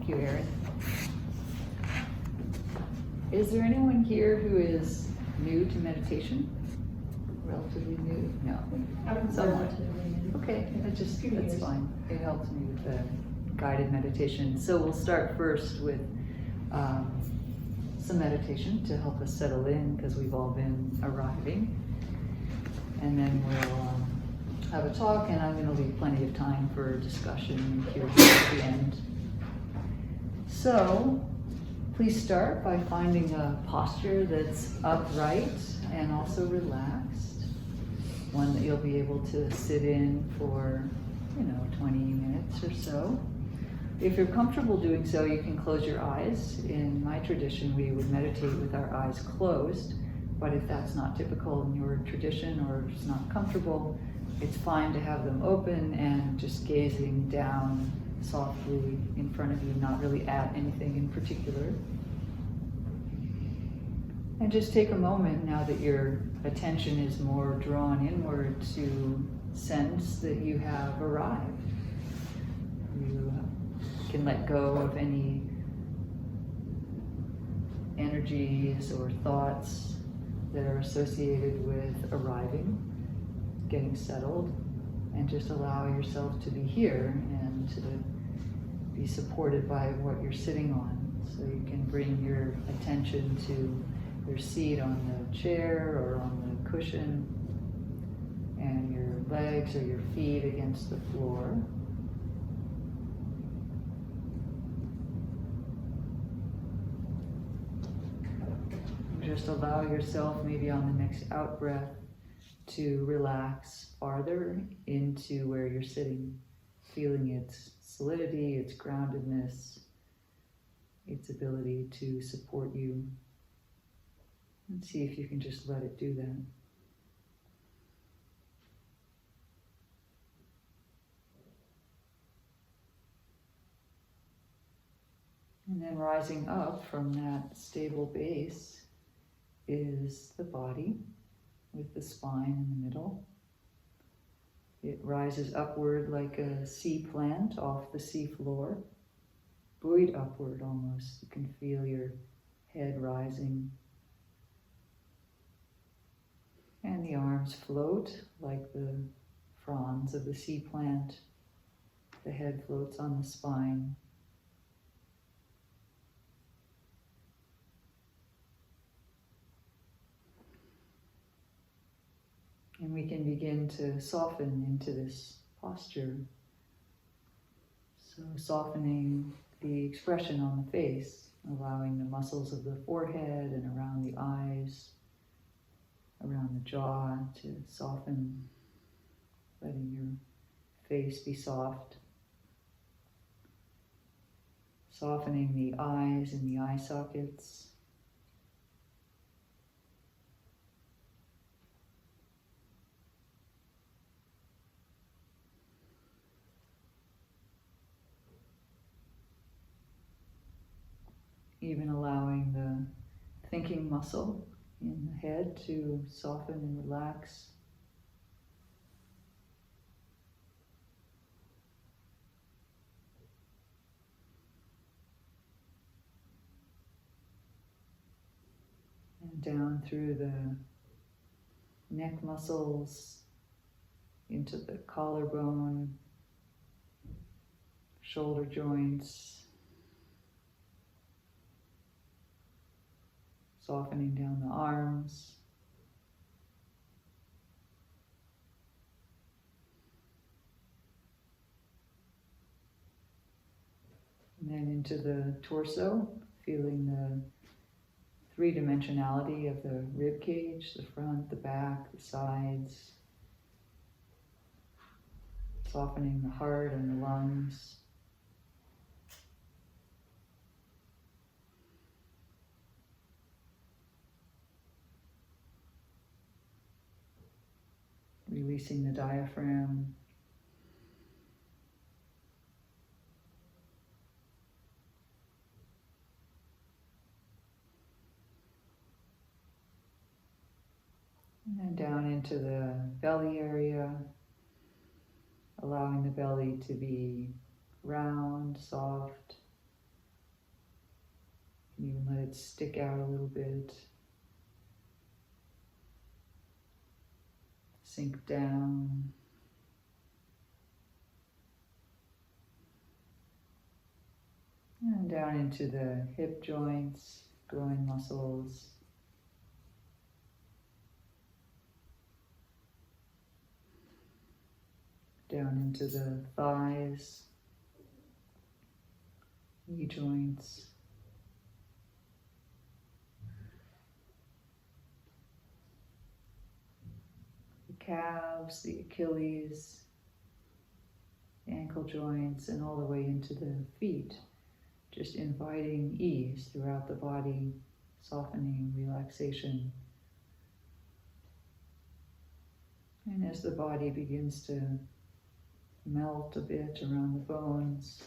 Thank you, Erin. Is there anyone here who is new to meditation? Relatively new? No. Somewhat. Okay, that's fine. It helps me with the guided meditation. So we'll start first with some meditation to help us settle in, because we've all been arriving. And then we'll have a talk, and I'm going to leave plenty of time for discussion and Q&A at the end. So please start by finding a posture that's upright and also relaxed. One that you'll be able to sit in for, 20 minutes or so. If you're comfortable doing so, you can close your eyes. In my tradition, we would meditate with our eyes closed, but if that's not typical in your tradition or it's not comfortable, it's fine to have them open and just gazing down softly in front of you, not really at anything in particular. And just take a moment now that your attention is more drawn inward to sense that you have arrived. You can let go of any energies or thoughts that are associated with arriving, getting settled, and just allow yourself to be here and to be supported by what you're sitting on. So you can bring your attention to your seat on the chair or on the cushion, and your legs or your feet against the floor. Just allow yourself, maybe on the next out breath, to relax farther into where you're sitting, feeling its solidity, its groundedness, its ability to support you. And see if you can just let it do that. And then rising up from that stable base is the body, with the spine in the middle. It rises upward like a sea plant off the sea floor, buoyed upward almost. You can feel your head rising. And the arms float like the fronds of the sea plant. The head floats on the spine. And we can begin to soften into this posture. So softening the expression on the face, allowing the muscles of the forehead and around the eyes, around the jaw to soften, letting your face be soft. Softening the eyes and the eye sockets. Even allowing the thinking muscle in the head to soften and relax. And down through the neck muscles, into the collarbone, shoulder joints, softening down the arms. And then into the torso, feeling the three-dimensionality of the rib cage, the front, the back, the sides. Softening the heart and the lungs. Releasing the diaphragm. And then down into the belly area, allowing the belly to be round, soft, Even let it stick out a little bit. Sink down. And down into the hip joints, groin muscles. Down into the thighs, knee joints. The calves, the Achilles, the ankle joints, and all the way into the feet. Just inviting ease throughout the body, softening, relaxation. And as the body begins to melt a bit around the bones,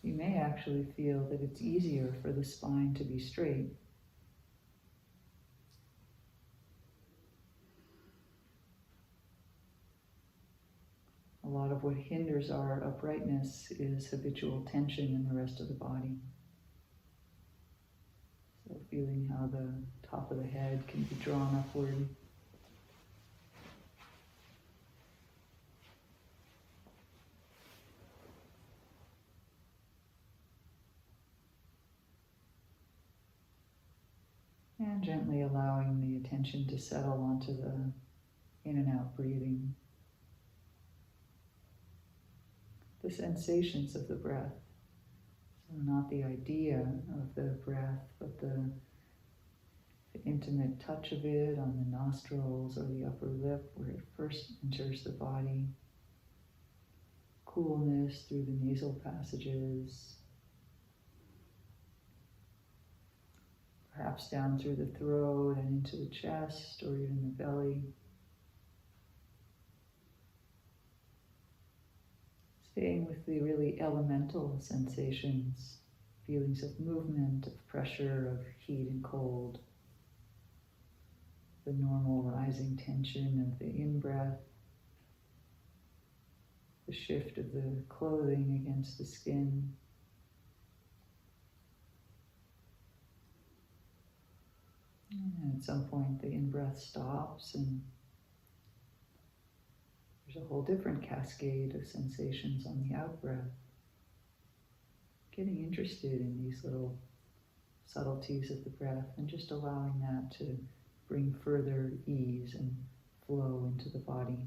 you may actually feel that it's easier for the spine to be straight. A lot of what hinders our uprightness is habitual tension in the rest of the body. So feeling how the top of the head can be drawn upward. And gently allowing the attention to settle onto the in and out breathing. The sensations of the breath. So not the idea of the breath, but the intimate touch of it on the nostrils or the upper lip where it first enters the body. Coolness through the nasal passages. Perhaps down through the throat and into the chest or even the belly. Staying with the really elemental sensations, feelings of movement, of pressure, of heat and cold. The normal rising tension of the in-breath. The shift of the clothing against the skin. And at some point the in-breath stops and there's a whole different cascade of sensations on the out-breath. Getting interested in these little subtleties of the breath and just allowing that to bring further ease and flow into the body.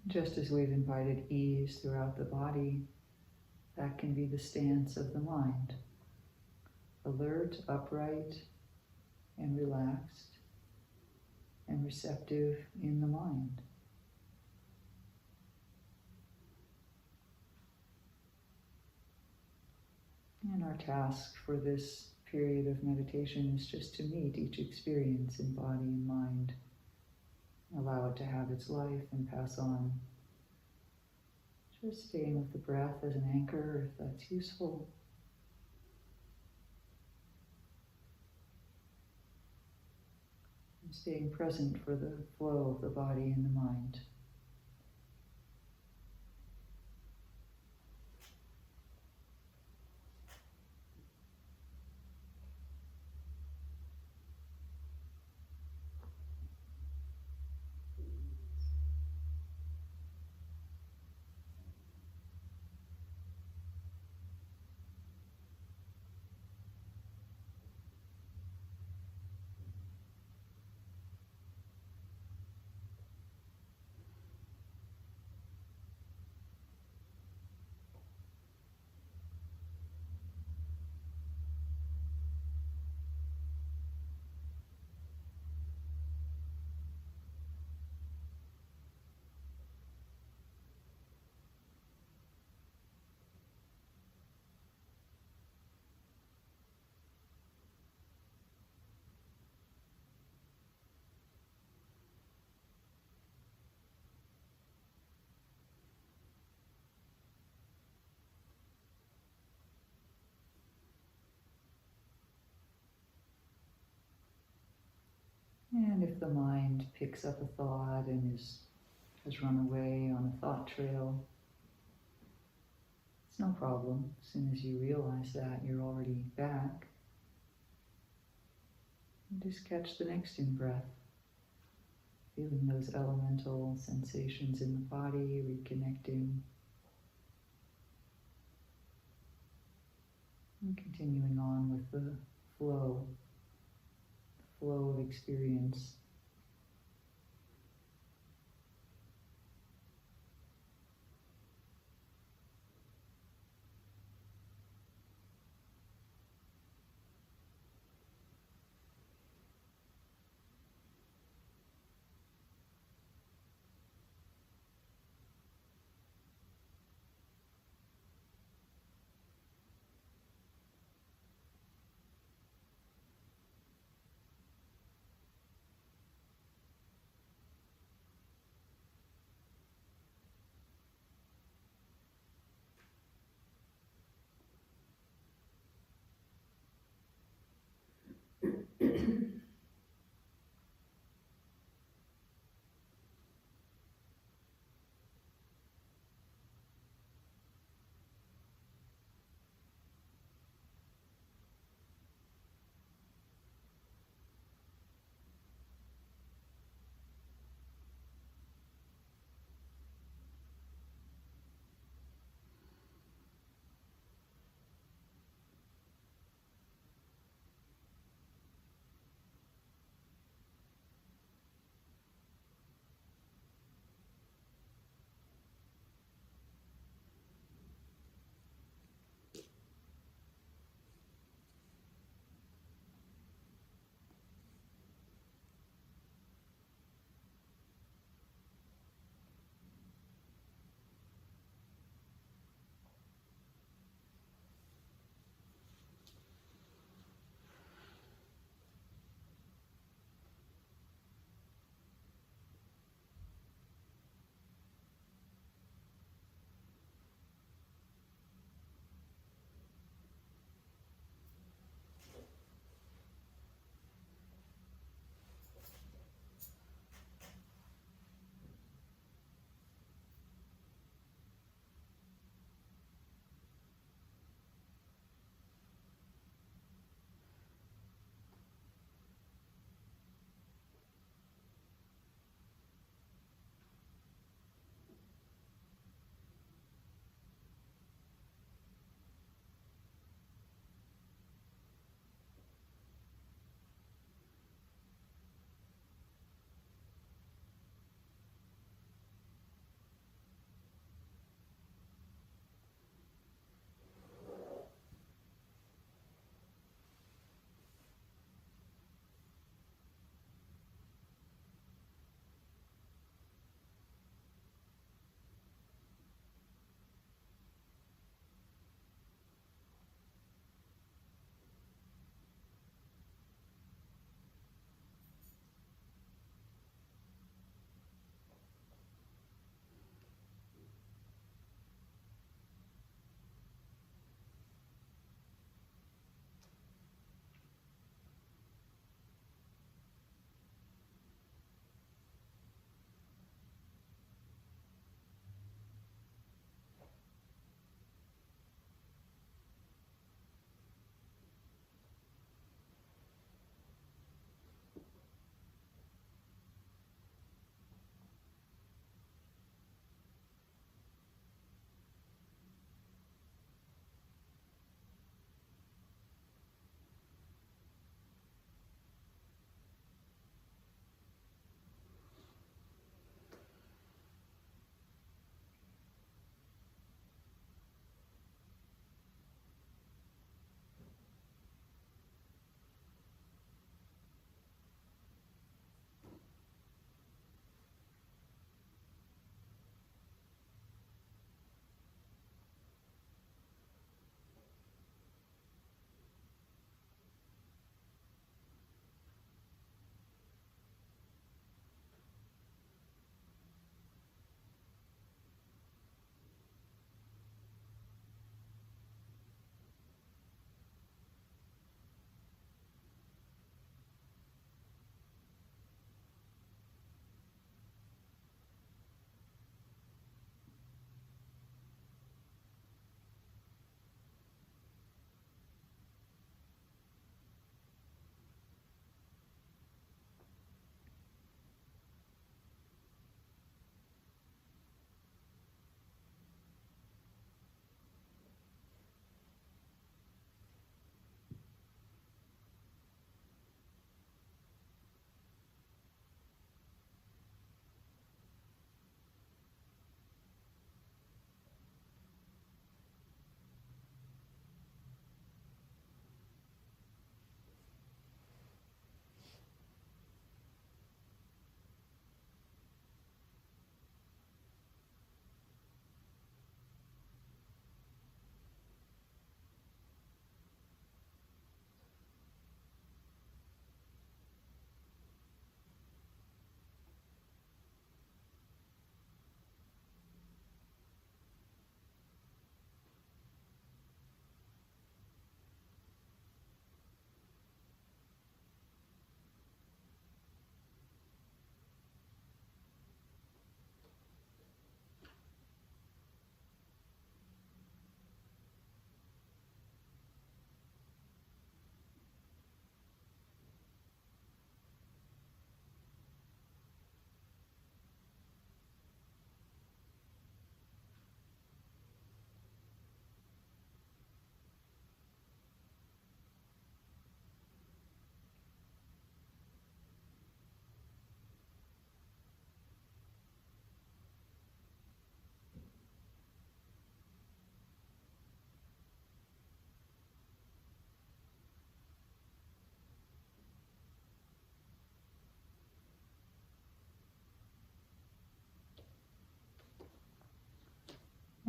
Just as we've invited ease throughout the body, that can be the stance of the mind. Alert, upright, and relaxed, and receptive in the mind. And our task for this period of meditation is just to meet each experience in body and mind. Allow it to have its life and pass on. Just staying with the breath as an anchor if that's useful. And staying present for the flow of the body and the mind. And if the mind picks up a thought and has run away on a thought trail, it's no problem. As soon as you realize that, you're already back. And just catch the next in-breath, feeling those elemental sensations in the body, reconnecting. And continuing on with the flow of experience.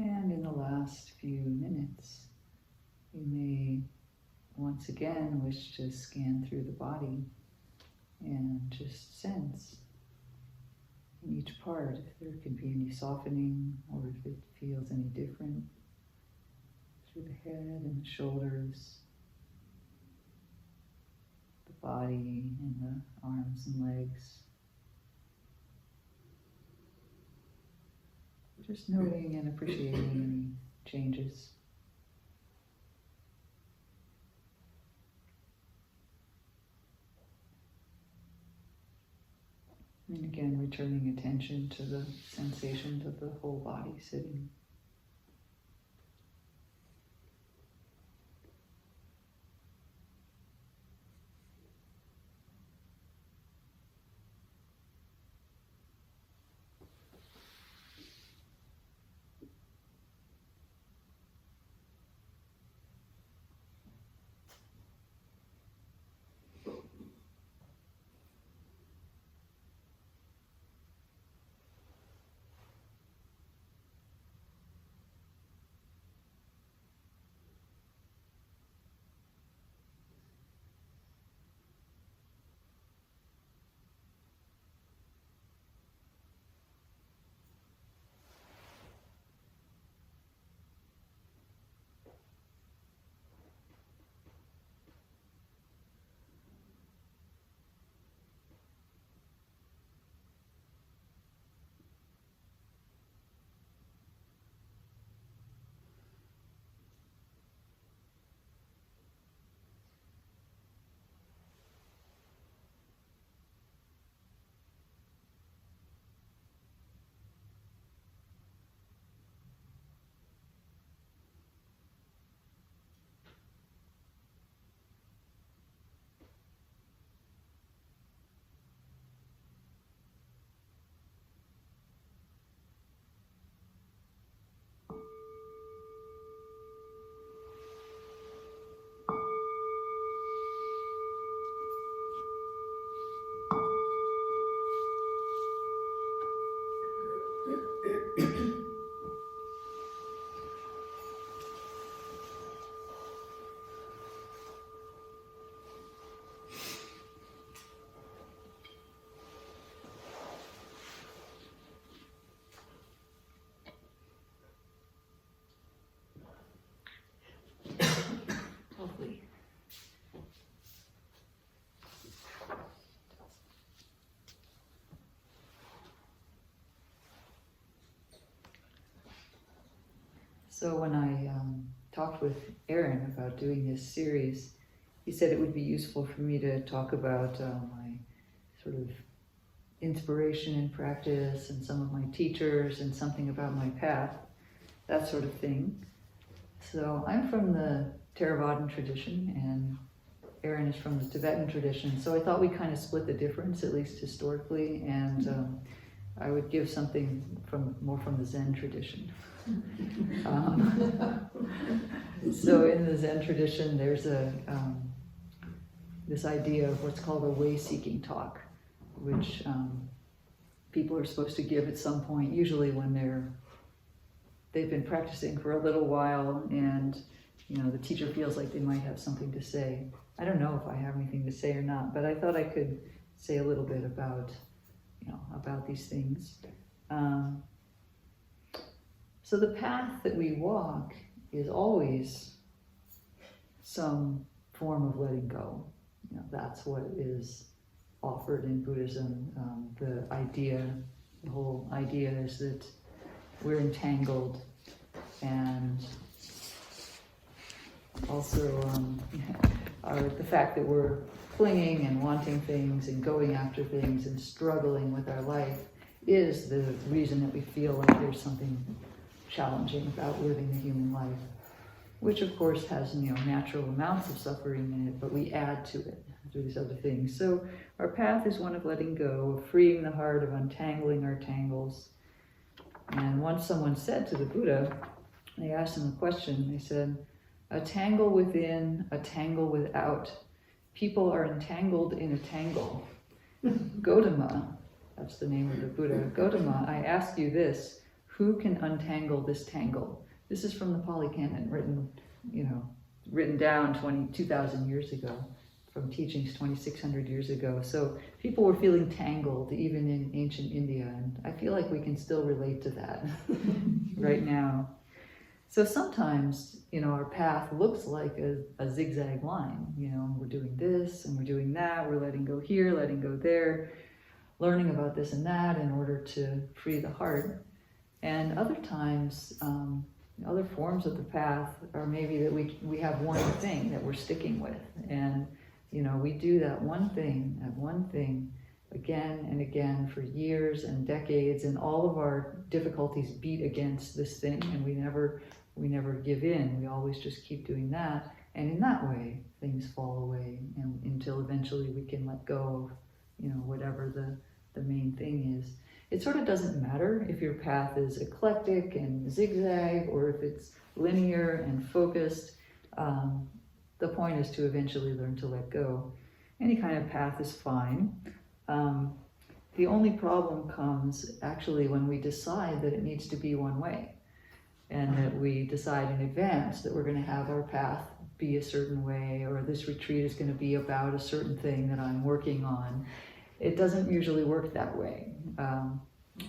And in the last few minutes, you may once again wish to scan through the body and just sense in each part if there can be any softening or if it feels any different through the head and the shoulders, the body and the arms and legs. Just noting and appreciating any changes. And again, returning attention to the sensations of the whole body sitting. Lovely. So when I talked with Aaron about doing this series, he said it would be useful for me to talk about my sort of inspiration and practice and some of my teachers and something about my path, that sort of thing. So I'm from the Theravadan tradition and Aaron is from the Tibetan tradition. So I thought we kind of split the difference, at least historically, and I would give something more from the Zen tradition. So in the Zen tradition, there's this idea of what's called a way-seeking talk, which people are supposed to give at some point, usually when they've been practicing for a little while, and the teacher feels like they might have something to say. I don't know if I have anything to say or not, but I thought I could say a little bit about these things. So the path that we walk is always some form of letting go. That's what is offered in Buddhism. The whole idea is that we're entangled, and also the fact that we're clinging and wanting things and going after things and struggling with our life is the reason that we feel like there's something challenging about living the human life, which of course has natural amounts of suffering in it, but we add to it through these other things. So our path is one of letting go, of freeing the heart, of untangling our tangles. And once someone said to the Buddha, they asked him a question, they said, "A tangle within, a tangle without. People are entangled in a tangle. Gautama," that's the name of the Buddha, "Gautama, I ask you this, Who can untangle this tangle? This is from the Pali Canon, written down 2,000 years ago, from teachings 2,600 years ago. So people were feeling tangled even in ancient India, and I feel like we can still relate to that right now. So sometimes, our path looks like a zigzag line. We're doing this and we're doing that, we're letting go here, letting go there, learning about this and that in order to free the heart. And other times, other forms of the path are maybe that we have one thing that we're sticking with. And, we do that one thing again and again for years and decades, and all of our difficulties beat against this thing, and we never give in. We always just keep doing that. And in that way, things fall away until eventually we can let go of, whatever the main thing is. It sort of doesn't matter if your path is eclectic and zigzag or if it's linear and focused. The point is to eventually learn to let go. Any kind of path is fine. The only problem comes actually when we decide that it needs to be one way, and that we decide in advance that we're going to have our path be a certain way, or this retreat is going to be about a certain thing that I'm working on. It doesn't usually work that way.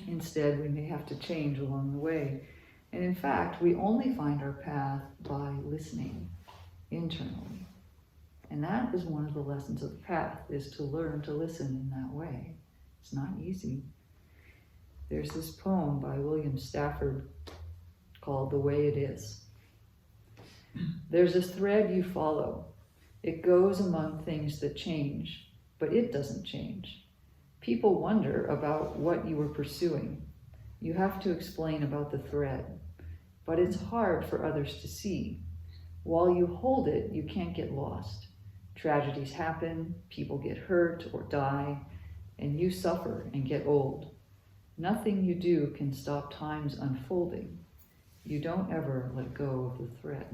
Instead, we may have to change along the way. And in fact, we only find our path by listening internally. And that is one of the lessons of the path, is to learn to listen in that way. It's not easy. There's this poem by William Stafford called The Way It Is. There's a thread you follow. It goes among things that change, but it doesn't change. People wonder about what you were pursuing. You have to explain about the thread, but it's hard for others to see. While you hold it, you can't get lost. Tragedies happen, people get hurt or die, and you suffer and get old. Nothing you do can stop time's unfolding. You don't ever let go of the thread.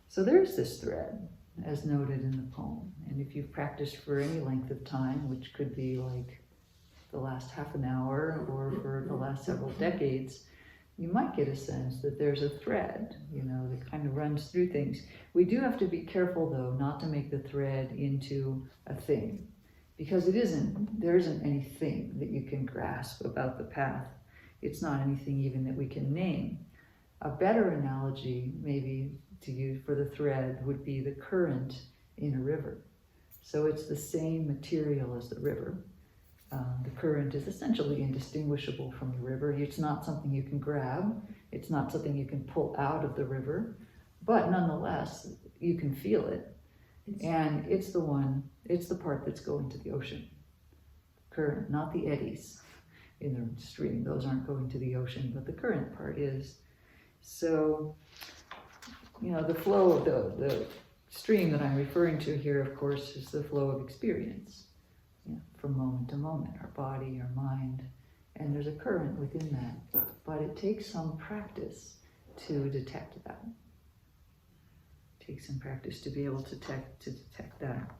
So there's this thread, as noted in the poem. And if you've practiced for any length of time, which could be like the last half an hour or for the last several decades, you might get a sense that there's a thread, that kind of runs through things. We do have to be careful, though, not to make the thread into a thing, because there isn't anything that you can grasp about the path. It's not anything even that we can name. A better analogy, maybe, to use for the thread would be the current in a river. So it's the same material as the river. The current is essentially indistinguishable from the river. It's not something you can grab. It's not something you can pull out of the river, but nonetheless, you can feel it. And it's the part that's going to the ocean. Current, not the eddies in the stream. Those aren't going to the ocean, but the current part is. So, the flow of the stream that I'm referring to here, of course, is the flow of experience. From moment to moment, our body, our mind, and there's a current within that. But it takes some practice to detect that. It takes some practice to be able to detect that.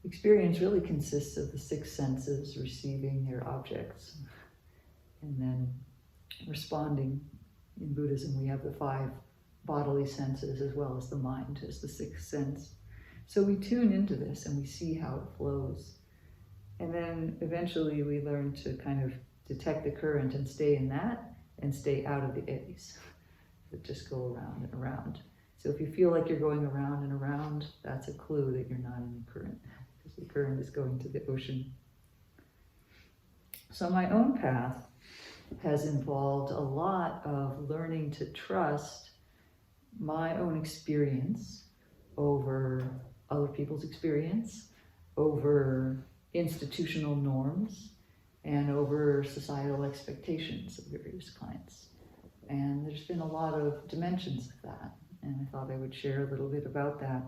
Experience really consists of the six senses receiving their objects and then responding. In Buddhism, we have the five bodily senses as well as the mind as the sixth sense. So we tune into this and we see how it flows. And then eventually we learn to kind of detect the current and stay in that and stay out of the eddies that just go around and around. So if you feel like you're going around and around, that's a clue that you're not in the current, because the current is going to the ocean. So my own path has involved a lot of learning to trust my own experience over other people's experience, over institutional norms, and over societal expectations of various kinds. And there's been a lot of dimensions of that, and I thought I would share a little bit about that.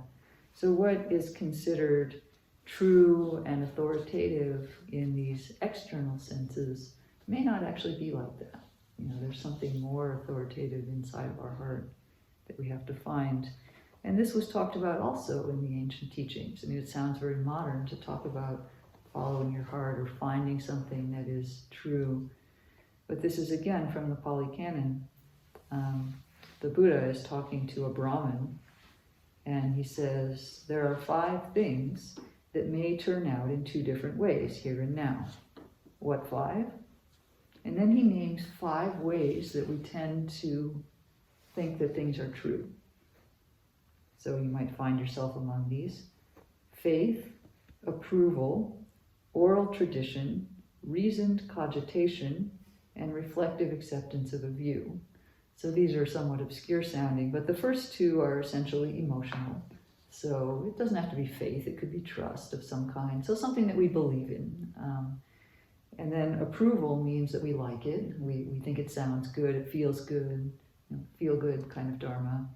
So what is considered true and authoritative in these external senses may not actually be like that. There's something more authoritative inside of our heart that we have to find. And this was talked about also in the ancient teachings. It sounds very modern to talk about following your heart or finding something that is true. But this is again from the Pali Canon. The Buddha is talking to a Brahmin, and he says, there are 5 things that may turn out in 2 different ways, here and now. What 5? And then he names 5 ways that we tend to think that things are true. So you might find yourself among these: faith, approval, oral tradition, reasoned cogitation, and reflective acceptance of a view. So these are somewhat obscure sounding, but the first 2 are essentially emotional. So it doesn't have to be faith, it could be trust of some kind. So something that we believe in. And then approval means that we like it, we think it sounds good, it feels good, feel good kind of dharma.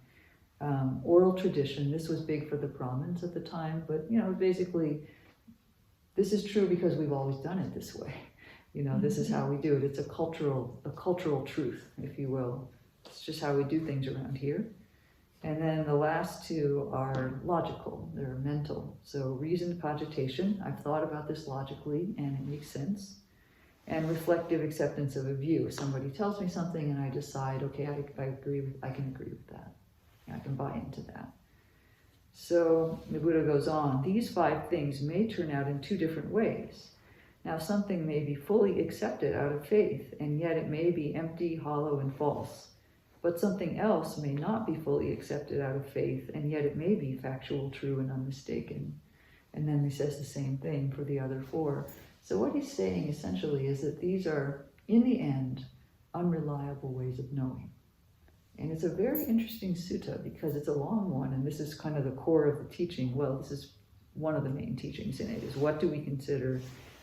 Oral tradition, this was big for the Brahmins at the time, but basically this is true because we've always done it this way. This is how we do it. It's a cultural truth, if you will. It's just how we do things around here. And then the last 2 are logical, they're mental. So reasoned cogitation, I've thought about this logically and it makes sense. And reflective acceptance of a view. Somebody tells me something and I decide, okay, I can agree with that. I can buy into that. So the Buddha goes on, these 5 things may turn out in 2 different ways. Now something may be fully accepted out of faith, and yet it may be empty, hollow, and false. But something else may not be fully accepted out of faith, and yet it may be factual, true, and unmistaken. And then he says the same thing for the other 4. So what he's saying essentially is that these are, in the end, unreliable ways of knowing. And it's a very interesting sutta because it's a long one, and this is kind of the core of the teaching. Well, this is one of the main teachings in it, is what do we consider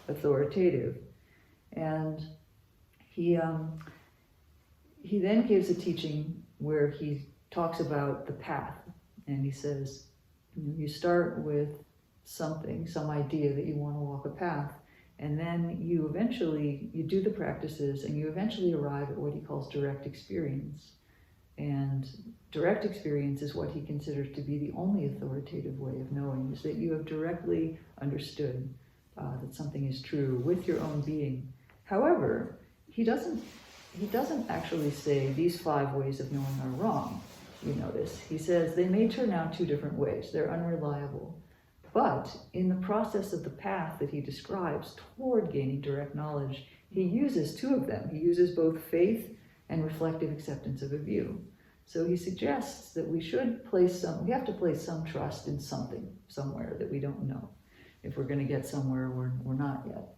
authoritative? And he then gives a teaching where he talks about the path, and he says, you start with something, some idea that you want to walk a path, and then you do the practices, and you eventually arrive at what he calls direct experience. And direct experience is what he considers to be the only authoritative way of knowing, is that you have directly understood that something is true with your own being. However, he doesn't actually say these 5 ways of knowing are wrong. You notice he says they may turn out 2 different ways. They're unreliable. But in the process of the path that he describes toward gaining direct knowledge, he uses 2 of them. He uses both faith and reflective acceptance of a view. So he suggests that we have to place some trust in something, somewhere that we don't know, if we're going to get somewhere we're not yet.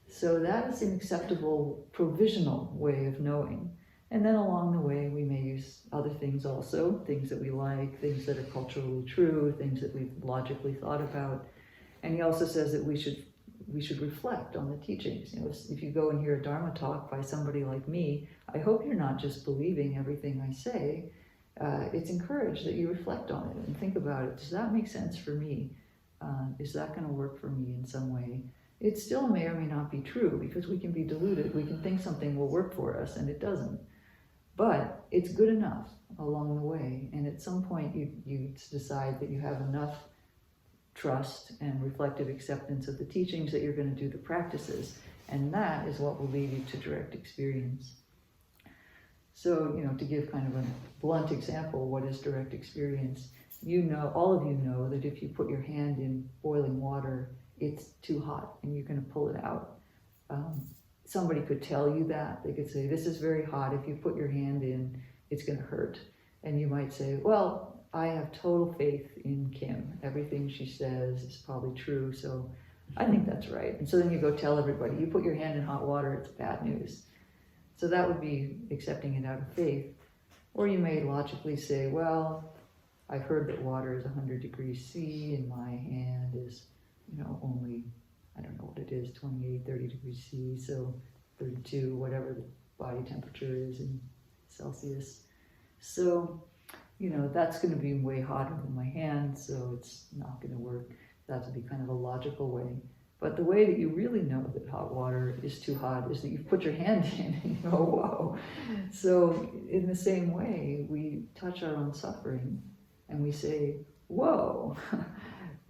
So that is an acceptable provisional way of knowing. And then along the way, we may use other things also, things that we like, things that are culturally true, things that we've logically thought about. And he also says that we should reflect on the teachings. If you go and hear a Dharma talk by somebody like me, I hope you're not just believing everything I say. It's encouraged that you reflect on it and think about it. Does that make sense for me? Is that going to work for me in some way? It still may or may not be true, because we can be deluded. We can think something will work for us and it doesn't. But it's good enough along the way. And at some point you decide that you have enough trust and reflective acceptance of the teachings that you're going to do the practices. And that is what will lead you to direct experience. So, to give kind of a blunt example, what is direct experience? All of you know that if you put your hand in boiling water, it's too hot and you're going to pull it out. Somebody could tell you that. They could say, this is very hot. If you put your hand in, it's going to hurt. And you might say, well, I have total faith in Kim. Everything she says is probably true, so I think that's right. And so then you go tell everybody, you put your hand in hot water, it's bad news. So that would be accepting it out of faith. Or you may logically say, well, I've heard that water is 100 degrees C and my hand is, only, I don't know what it is, 28, 30 degrees C, so 32, whatever the body temperature is in Celsius. So, that's going to be way hotter than my hand, so it's not going to work. That would be kind of a logical way. But the way that you really know that hot water is too hot is that you put your hand in and you go, whoa. So in the same way, we touch our own suffering and we say, whoa,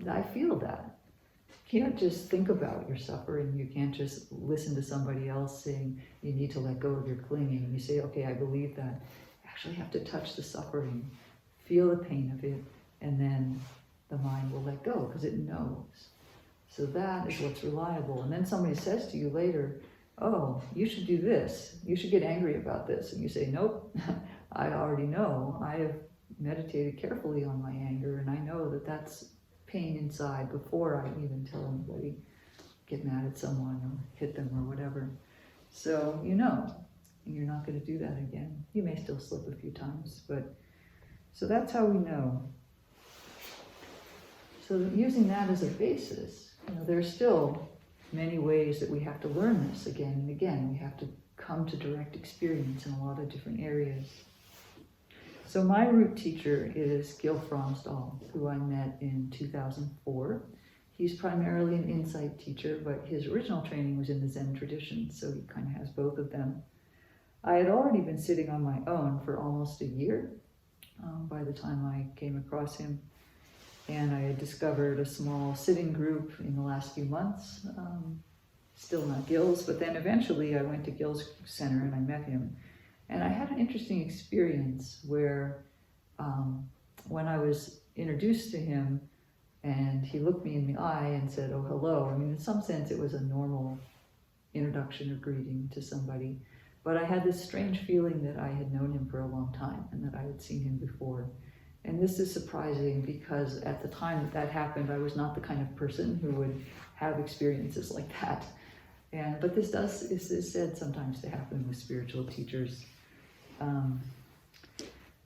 I feel that. can't just think about your suffering. You can't just listen to somebody else saying you need to let go of your clinging. And you say, okay, I believe that. You actually have to touch the suffering, feel the pain of it, and then the mind will let go because it knows. So that is what's reliable. And then somebody says to you later, oh, you should do this. You should get angry about this. And you say, nope, I already know. I have meditated carefully on my anger, and I know that that's pain inside before I even tell anybody, get mad at someone or hit them or whatever. So you know, and you're not going to do that again. You may still slip a few times, but so that's how we know. So using that as a basis, there's still many ways that we have to learn this again and again. We have to come to direct experience in a lot of different areas. So my root teacher is Gil Fromsdal, who I met in 2004. He's primarily an insight teacher, but his original training was in the Zen tradition, so he kind of has both of them. I had already been sitting on my own for almost a year by the time I came across him. And I had discovered a small sitting group in the last few months, still not Gil's, but then eventually I went to Gil's center and I met him. And I had an interesting experience where when I was introduced to him and he looked me in the eye and said, oh, hello. I mean, in some sense it was a normal introduction or greeting to somebody. But I had this strange feeling that I had known him for a long time and that I had seen him before. And this is surprising because at the time that happened, I was not the kind of person who would have experiences like that. But this is said sometimes to happen with spiritual teachers.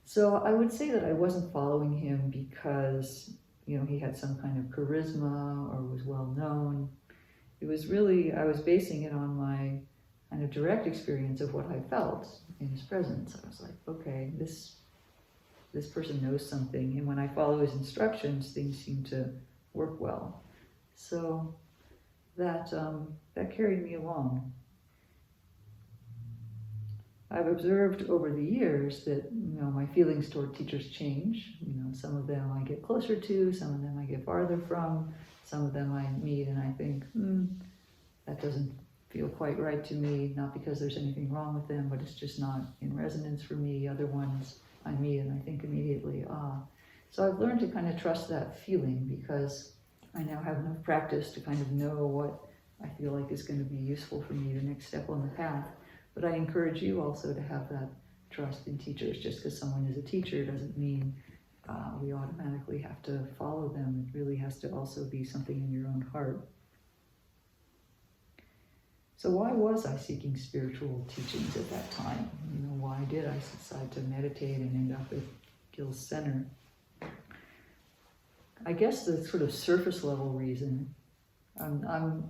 So I would say that I wasn't following him because, he had some kind of charisma or was well known. It was really, I was basing it on my kind of direct experience of what I felt in his presence. I was like, okay, this person knows something, and when I follow his instructions, things seem to work well. So that carried me along. I've observed over the years that my feelings toward teachers change. Some of them I get closer to, some of them I get farther from, some of them I meet and I think, that doesn't feel quite right to me, not because there's anything wrong with them, but it's just not in resonance for me. Other ones I meet and I think immediately, So I've learned to kind of trust that feeling because I now have enough practice to kind of know what I feel like is going to be useful for me, the next step on the path. But I encourage you also to have that trust in teachers. Just because someone is a teacher doesn't mean we automatically have to follow them. It really has to also be something in your own heart. So why was I seeking spiritual teachings at that time? Why did I decide to meditate and end up at Gil's center? I guess the sort of surface level reason, I'm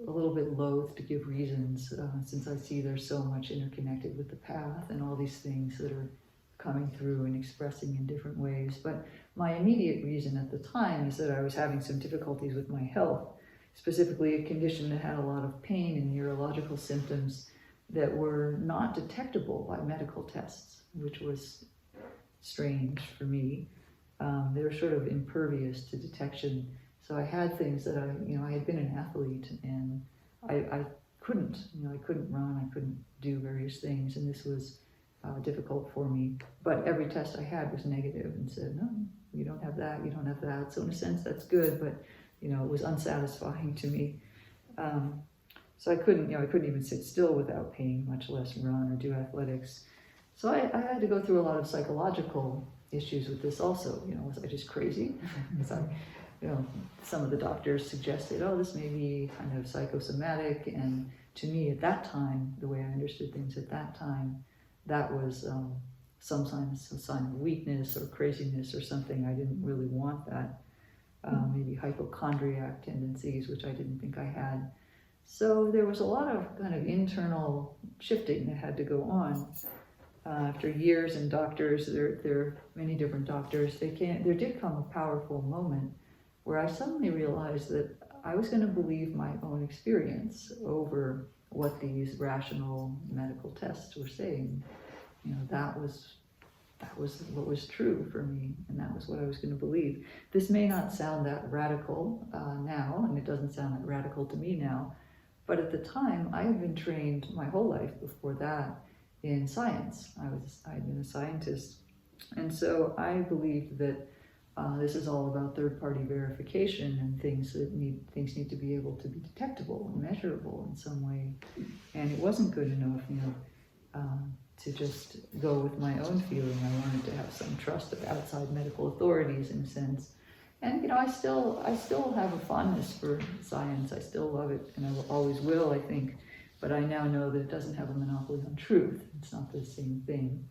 a little bit loath to give reasons since I see there's so much interconnected with the path and all these things that are coming through and expressing in different ways. But my immediate reason at the time is that I was having some difficulties with my health, specifically a condition that had a lot of pain and neurological symptoms that were not detectable by medical tests, which was strange for me. They were sort of impervious to detection. So I had things that I had been an athlete and I couldn't, I couldn't run, I couldn't do various things, and this was difficult for me. But every test I had was negative and said, no, you don't have that, you don't have that. So in a sense, that's good, but it was unsatisfying to me. So I couldn't even sit still without pain, much less run or do athletics. So I had to go through a lot of psychological issues with this also. Was I just crazy? Was I, some of the doctors suggested, oh, this may be kind of psychosomatic. And to me at that time, the way I understood things at that time, that was sometimes a sign of weakness or craziness or something. I didn't really want that. Maybe hypochondriac tendencies, which I didn't think I had. So there was a lot of kind of internal shifting that had to go on. After years and doctors, there are many different doctors, there did come a powerful moment where I suddenly realized that I was going to believe my own experience over what these rational medical tests were saying. That was that was what was true for me, and that was what I was going to believe. This may not sound that radical now, and it doesn't sound that radical to me now, but at the time, I had been trained my whole life before that in science. I had been a scientist, and so I believed that this is all about third-party verification, and things need to be able to be detectable and measurable in some way. And it wasn't good enough, to just go with my own feeling. I wanted to have some trust of outside medical authorities in a sense. And I still have a fondness for science. I still love it, and I always will, I think. But I now know that it doesn't have a monopoly on truth. It's not the same thing.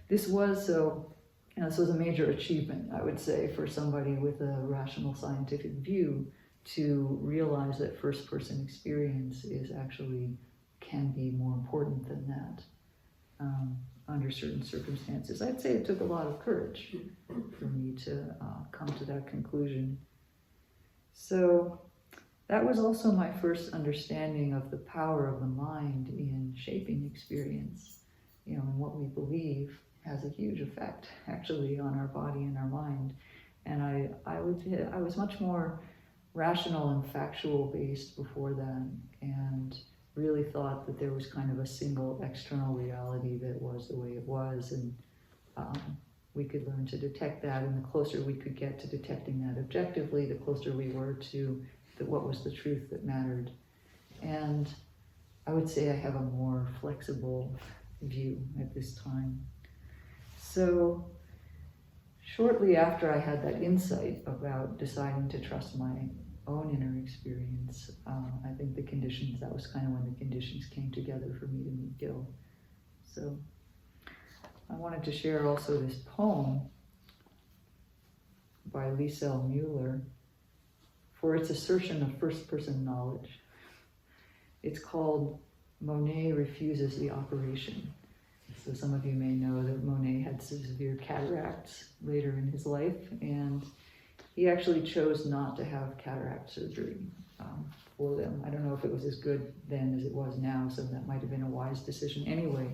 This was a major achievement, I would say, for somebody with a rational scientific view to realize that first-person experience can be more important than that under certain circumstances. I'd say it took a lot of courage for me to come to that conclusion. So that was also my first understanding of the power of the mind in shaping experience. And what we believe has a huge effect, actually, on our body and our mind. And I was much more rational and factual based before then, and really thought that there was kind of a single external reality that was the way it was, and we could learn to detect that, and the closer we could get to detecting that objectively, the closer we were to what was the truth that mattered. And I would say I have a more flexible view at this time. So shortly after I had that insight about deciding to trust my own inner experience, I think that was kind of when the conditions came together for me to meet Gil. So I wanted to share also this poem by Liesel Mueller for its assertion of first-person knowledge. It's called Monet Refuses the Operation. So some of you may know that Monet had severe cataracts later in his life, and he actually chose not to have cataract surgery for them. I don't know if it was as good then as it was now, so that might have been a wise decision anyway.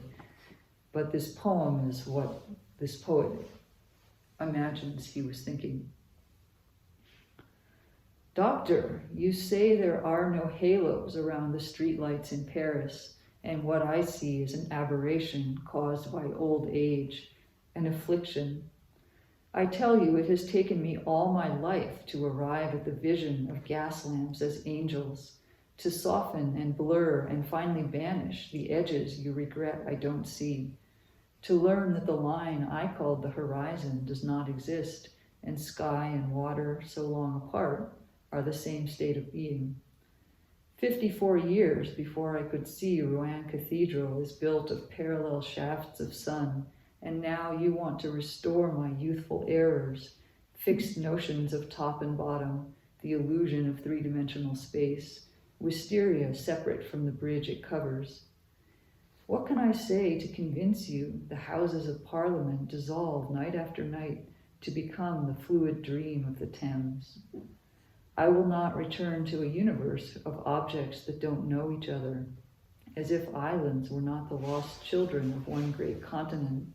But this poem is what this poet imagines he was thinking. Doctor, you say there are no halos around the streetlights in Paris, and what I see is an aberration caused by old age, an affliction. I tell you, it has taken me all my life to arrive at the vision of gas lamps as angels, to soften and blur and finally banish the edges you regret I don't see, to learn that the line I called the horizon does not exist, and sky and water, so long apart, are the same state of being. 54 years before I could see Rouen Cathedral is built of parallel shafts of sun, and now you want to restore my youthful errors, fixed notions of top and bottom, the illusion of three-dimensional space, wisteria separate from the bridge it covers. What can I say to convince you the Houses of Parliament dissolve night after night to become the fluid dream of the Thames? I will not return to a universe of objects that don't know each other, as if islands were not the lost children of one great continent.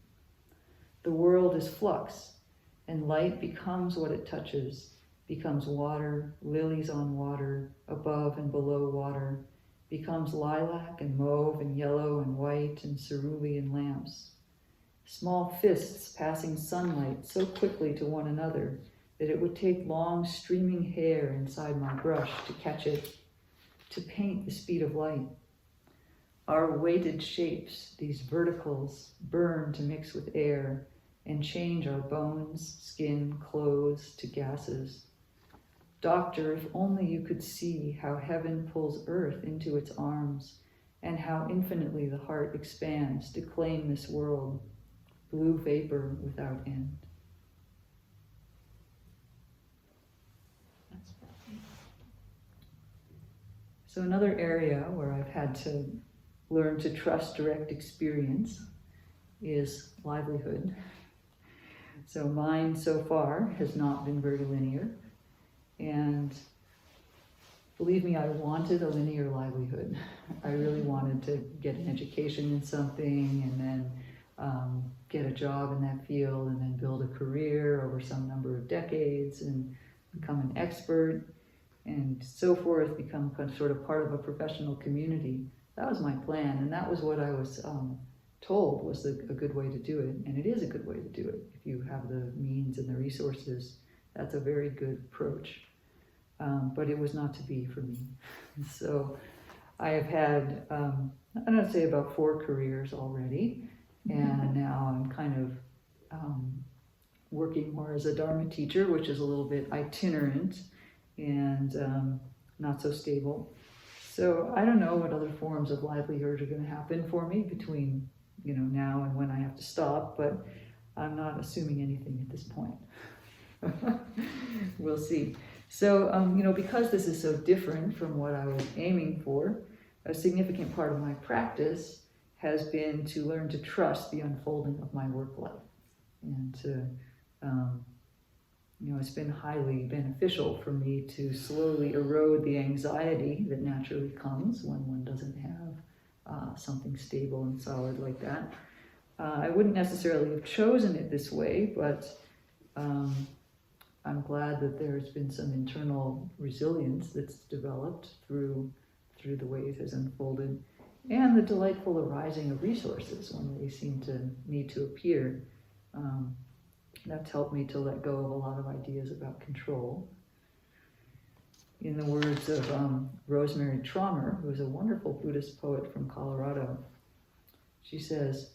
The world is flux, and light becomes what it touches, becomes water, lilies on water, above and below water, becomes lilac and mauve and yellow and white and cerulean lamps. Small fists passing sunlight so quickly to one another that it would take long streaming hair inside my brush to catch it, to paint the speed of light. Our weighted shapes, these verticals, burn to mix with air and change our bones, skin, clothes to gases. Doctor, if only you could see how heaven pulls earth into its arms and how infinitely the heart expands to claim this world, blue vapor without end. So another area where I've had to learn to trust direct experience is livelihood. So mine so far has not been very linear. And believe me, I wanted a linear livelihood. I really wanted to get an education in something and then get a job in that field and then build a career over some number of decades and become an expert and so forth, become sort of part of a professional community. That was my plan, and that was what I was told was a good way to do it, and it is a good way to do it. If you have the means and the resources, that's a very good approach. But it was not to be for me. So I have had, I don't say about 4 careers already, and now I'm kind of working more as a Dharma teacher, which is a little bit itinerant and not so stable. So I don't know what other forms of livelihood are going to happen for me between now and when I have to stop, but I'm not assuming anything at this point. We'll see. So, because this is so different from what I was aiming for, a significant part of my practice has been to learn to trust the unfolding of my work life. And to, it's been highly beneficial for me to slowly erode the anxiety that naturally comes when one doesn't have something stable and solid like that. I wouldn't necessarily have chosen it this way, but I'm glad that there's been some internal resilience that's developed through the way it has unfolded, and the delightful arising of resources when they seem to need to appear. That's helped me to let go of a lot of ideas about control. In the words of Rosemary Traumer, who is a wonderful Buddhist poet from Colorado, she says,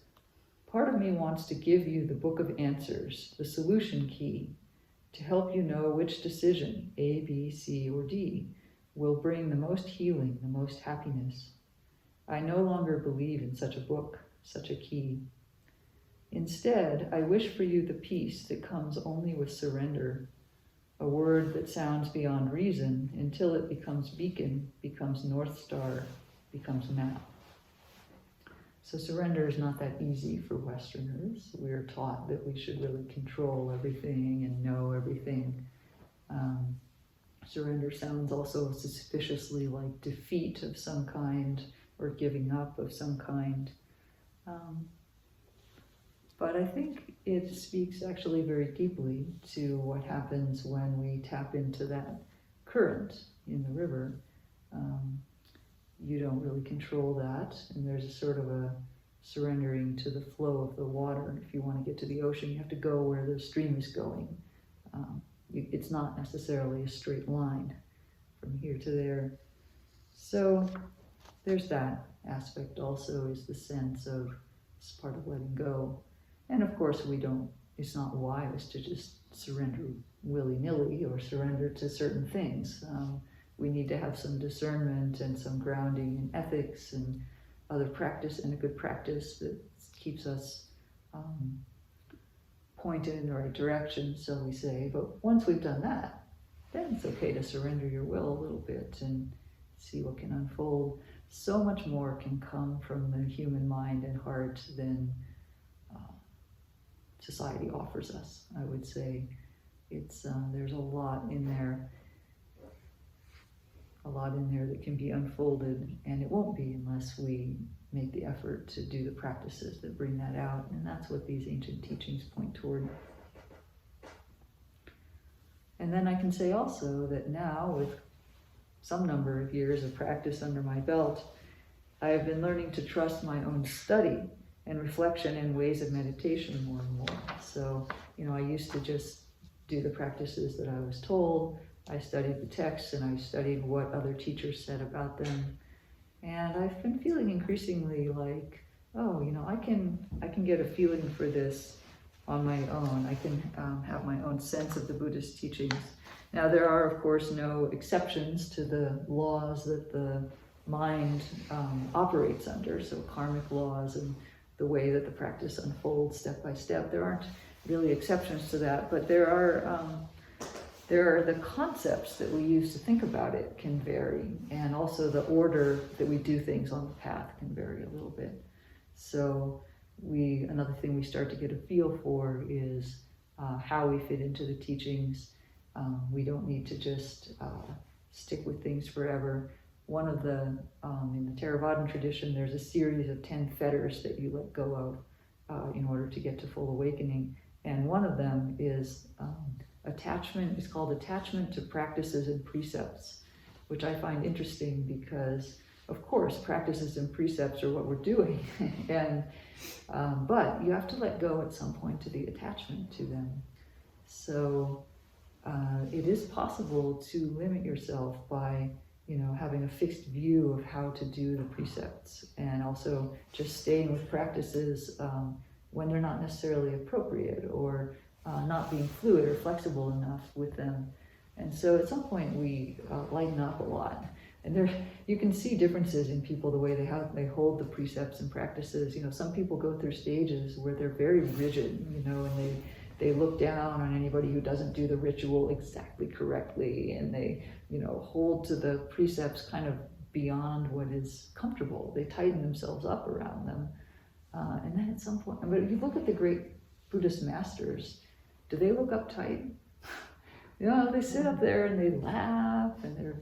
"Part of me wants to give you the book of answers, the solution key, to help you know which decision, A, B, C, or D, will bring the most healing, the most happiness. I no longer believe in such a book, such a key. Instead, I wish for you the peace that comes only with surrender, a word that sounds beyond reason until it becomes beacon, becomes North Star, becomes map." So surrender is not that easy for Westerners. We're taught that we should really control everything and know everything. Surrender sounds also suspiciously like defeat of some kind or giving up of some kind. But I think it speaks actually very deeply to what happens when we tap into that current in the river. You don't really control that, and there's a sort of a surrendering to the flow of the water. If you want to get to the ocean, you have to go where the stream is going. It's not necessarily a straight line from here to there. So there's that aspect also, is the sense of it's part of letting go. And of course it's not wise to just surrender willy-nilly or surrender to certain things. We need to have some discernment and some grounding in ethics and other practice, and a good practice that keeps us pointed in the right direction, so we say. But once we've done that, then it's okay to surrender your will a little bit and see what can unfold. So much more can come from the human mind and heart than society offers us, I would say. There's a lot in there that can be unfolded, and it won't be unless we make the effort to do the practices that bring that out, and that's what these ancient teachings point toward. And then I can say also that now, with some number of years of practice under my belt, I have been learning to trust my own study and reflection and ways of meditation more and more. So, I used to just do the practices that I was told. I studied the texts and I studied what other teachers said about them. And I've been feeling increasingly like, I can get a feeling for this on my own. I can have my own sense of the Buddhist teachings. Now, there are, of course, no exceptions to the laws that the mind operates under, so karmic laws and the way that the practice unfolds step by step. There aren't really exceptions to that, but there are the concepts that we use to think about it can vary, and also the order that we do things on the path can vary a little bit. So another thing we start to get a feel for is how we fit into the teachings. We don't need to just stick with things forever. One of the, in the Theravadan tradition, there's a series of 10 fetters that you let go of. in order to get to full awakening. And one of them is attachment. It's called attachment to practices and precepts, which I find interesting because, of course, practices and precepts are what we're doing, and but you have to let go at some point to the attachment to them. So it is possible to limit yourself by, having a fixed view of how to do the precepts, and also just staying with practices when they're not necessarily appropriate, or not being fluid or flexible enough with them. And so at some point we lighten up a lot. And there, you can see differences in people, the way they hold the precepts and practices. Some people go through stages where they're very rigid, and they look down on anybody who doesn't do the ritual exactly correctly, and they, hold to the precepts kind of beyond what is comfortable. They tighten themselves up around them. And then at some point, but if you look at the great Buddhist masters, do they look uptight? They sit up there and they laugh, and they're,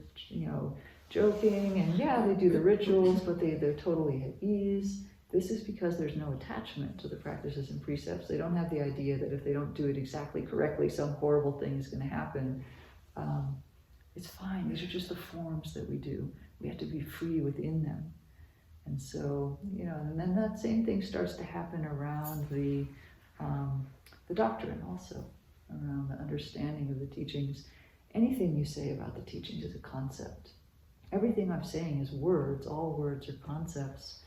joking, and yeah, they do the rituals, but they're totally at ease. This is because there's no attachment to the practices and precepts. They don't have the idea that if they don't do it exactly correctly, some horrible thing is going to happen. It's fine. These are just the forms that we do. We have to be free within them. And so, and then that same thing starts to happen around the doctrine also, around the understanding of the teachings. Anything you say about the teachings is a concept. Everything I'm saying is words. All words are concepts.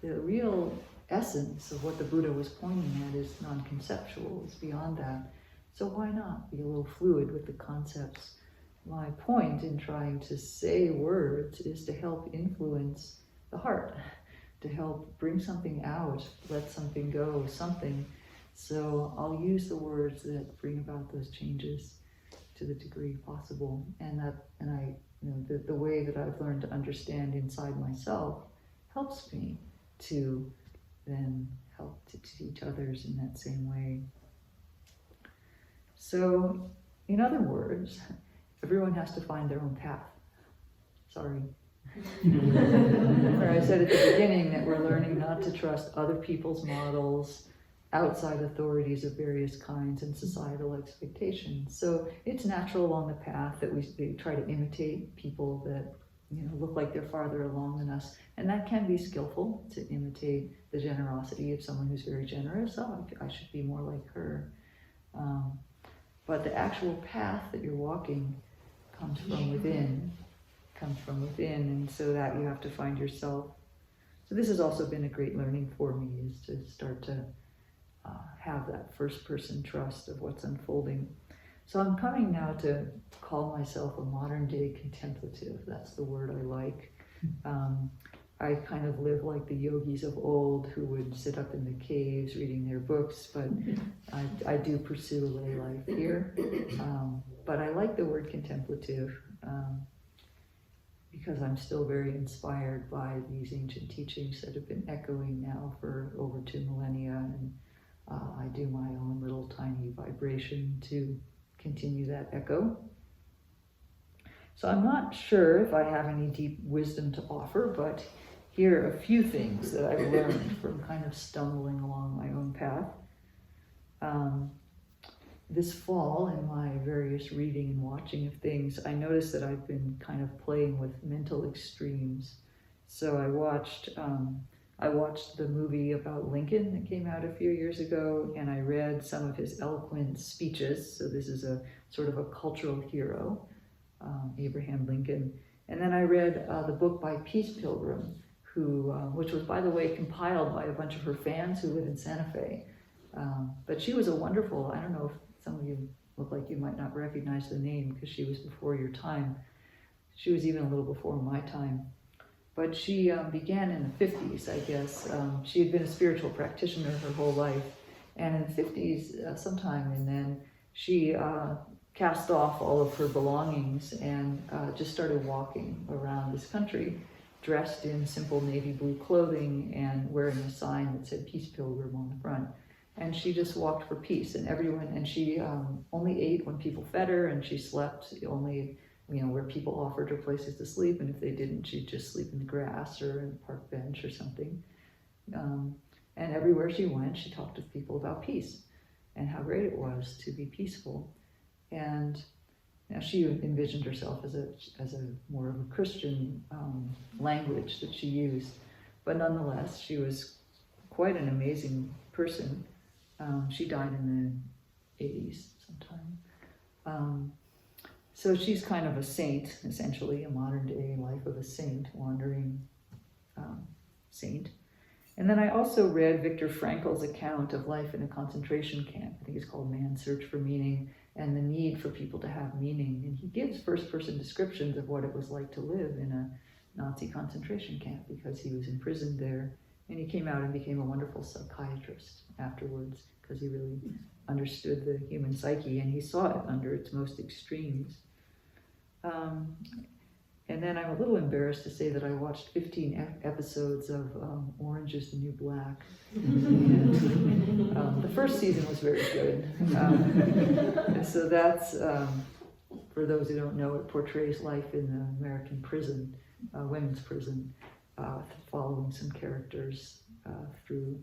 The real essence of what the Buddha was pointing at is non-conceptual. It's beyond that. So why not be a little fluid with the concepts? My point in trying to say words is to help influence the heart, to help bring something out, let something go, something. So I'll use the words that bring about those changes to the degree possible. And the way that I've learned to understand inside myself helps me to then help to teach others in that same way. So, in other words, everyone has to find their own path. Sorry. Where I said at the beginning that we're learning not to trust other people's models, outside authorities of various kinds, and societal expectations. So it's natural along the path that we try to imitate people that look like they're farther along than us, and that can be skillful, to imitate the generosity of someone who's very generous. Oh, I should be more like her. But the actual path that you're walking comes from within, and so that you have to find yourself. So this has also been a great learning for me, is to start to have that first-person trust of what's unfolding. So I'm coming now to call myself a modern-day contemplative. That's the word I like. I kind of live like the yogis of old who would sit up in the caves reading their books, but I do pursue a lay life here. But I like the word contemplative because I'm still very inspired by these ancient teachings that have been echoing now for over 2 millennia, and I do my own little tiny vibration to continue that echo. So I'm not sure if I have any deep wisdom to offer, but here are a few things that I've learned from kind of stumbling along my own path. This fall, in my various reading and watching of things, I noticed that I've been kind of playing with mental extremes. So I watched the movie about Lincoln that came out a few years ago, and I read some of his eloquent speeches. So this is a sort of a cultural hero, Abraham Lincoln. And then I read the book by Peace Pilgrim, which was, by the way, compiled by a bunch of her fans who live in Santa Fe. But she was a wonderful, I don't know if some of you look like you might not recognize the name because she was before your time. She was even a little before my time. But she began in the 50s, I guess. She had been a spiritual practitioner her whole life. And in the 50s, sometime, and then she cast off all of her belongings and just started walking around this country, dressed in simple navy blue clothing and wearing a sign that said Peace Pilgrim on the front. And she just walked for peace, and she only ate when people fed her, and she slept only where people offered her places to sleep, and if they didn't, she'd just sleep in the grass or in a park bench or something. And everywhere she went, she talked to people about peace and how great it was to be peaceful. And she envisioned herself as a more of a Christian language that she used, but nonetheless, she was quite an amazing person. She died in the 80s sometime. So she's kind of a saint, essentially, a modern day life of a saint, wandering saint. And then I also read Viktor Frankl's account of life in a concentration camp. I think it's called Man's Search for Meaning, and the need for people to have meaning. And he gives first-person descriptions of what it was like to live in a Nazi concentration camp because he was imprisoned there. And he came out and became a wonderful psychiatrist afterwards because he really understood the human psyche and he saw it under its most extremes. And then I'm a little embarrassed to say that I watched 15 episodes of Orange is the New Black. And, the first season was very good. So that's, for those who don't know, it portrays life in the American prison, women's prison, following some characters through.